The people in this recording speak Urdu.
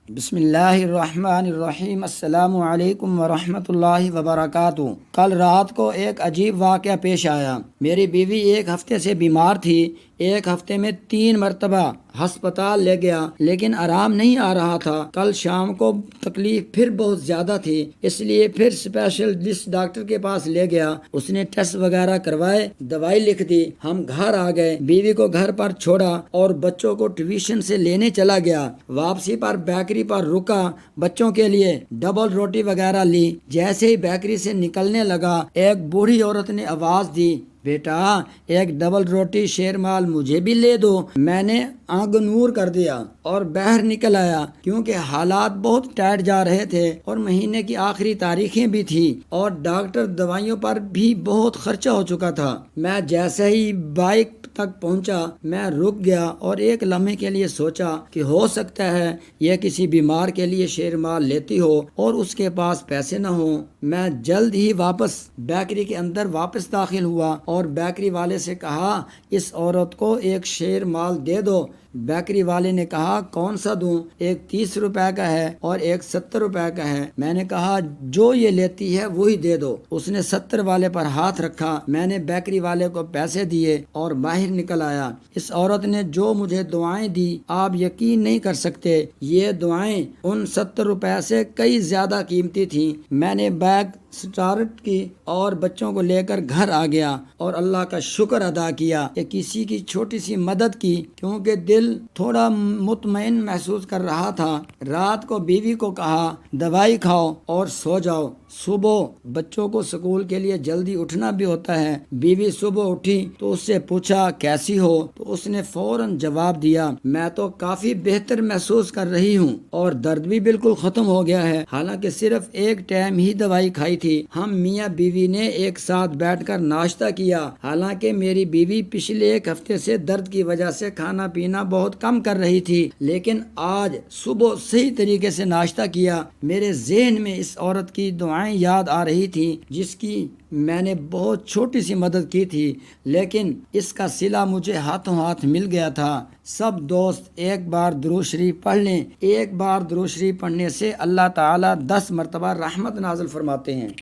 بسم اللہ الرحمن الرحیم۔ السلام علیکم ورحمۃ اللہ وبرکاتہ۔ کل رات کو ایک عجیب واقعہ پیش آیا۔ میری بیوی ایک ہفتے سے بیمار تھی۔ ایک ہفتے میں 3 مرتبہ ہسپتال لے گیا لیکن آرام نہیں آ رہا تھا۔ کل شام کو تکلیف پھر بہت زیادہ تھی، اس لیے پھر اسپیشلسٹ ڈاکٹر کے پاس لے گیا۔ اس نے ٹیسٹ وغیرہ کروائے، دوائی لکھ دی۔ ہم گھر آ گئے، بیوی کو گھر پر چھوڑا اور بچوں کو ٹیوشن سے لینے چلا گیا۔ واپسی پر بیکری پر رکا، بچوں کے لیے ڈبل روٹی وغیرہ لی۔ جیسے ہی بیکری سے نکلنے لگا، ایک بوڑھی عورت نے آواز دی، بیٹا ایک ڈبل روٹی شیرمال مجھے بھی لے دو۔ میں نے آنکھ نور کر دیا اور باہر نکل آیا، کیونکہ حالات بہت ٹائٹ جا رہے تھے اور مہینے کی آخری تاریخیں بھی تھی اور ڈاکٹر دوائیوں پر بھی بہت خرچہ ہو چکا تھا۔ میں جیسے ہی بائک تک پہنچا، میں رک گیا اور ایک لمحے کے لیے سوچا کہ ہو سکتا ہے یہ کسی بیمار کے لیے شیرمال لیتی ہو اور اس کے پاس پیسے نہ ہوں۔ میں جلد ہی واپس بیکری کے اندر داخل ہوا اور بیکری والے سے کہا، اس عورت کو ایک شیرمال دے دو۔ بیکری والے نے کہا، کون سا دوں؟ ایک 30 روپے کا ہے اور ایک 70 روپے کا ہے۔ میں نے کہا، جو یہ لیتی ہے وہی دے دو۔ اس نے 70 والے پر ہاتھ رکھا۔ میں نے بیکری والے کو پیسے دیے اور باہر نکل آیا۔ اس عورت نے جو مجھے دعائیں دی، آپ یقین نہیں کر سکتے، یہ دعائیں ان 70 روپے سے کئی زیادہ قیمتی تھیں۔ میں نے بیگ سٹارٹ کی اور بچوں کو لے کر گھر آ گیا اور اللہ کا شکر ادا کیا کہ کسی کی چھوٹی سی مدد کی، کیونکہ دل تھوڑا مطمئن محسوس کر رہا تھا۔ رات کو بیوی کو کہا، دوائی کھاؤ اور سو جاؤ، صبح بچوں کو اسکول کے لیے جلدی اٹھنا بھی ہوتا ہے۔ بیوی صبح اٹھی تو اس سے پوچھا، کیسی ہو؟ تو اس نے فوراً جواب دیا، میں تو کافی بہتر محسوس کر رہی ہوں اور درد بھی بالکل ختم ہو گیا ہے، حالانکہ صرف ایک ٹائم ہی دوائی کھائی تھی۔ ہم میاں بیوی نے ایک ساتھ بیٹھ کر ناشتہ کیا، حالانکہ میری بیوی پچھلے ایک ہفتے سے درد کی وجہ سے کھانا پینا بہت کم کر رہی تھی، لیکن آج صبح صحیح طریقے سے ناشتہ کیا۔ میرے ذہن میں اس عورت کی دعائیں یاد آ رہی تھی جس کی میں نے بہت چھوٹی سی مدد کی تھی، لیکن اس کا صلہ مجھے ہاتھوں ہاتھ مل گیا تھا۔ سب دوست ایک بار درود شریف پڑھ لیں۔ ایک بار درود شریف پڑھنے سے اللہ تعالیٰ 10 مرتبہ رحمت نازل فرماتے ہیں۔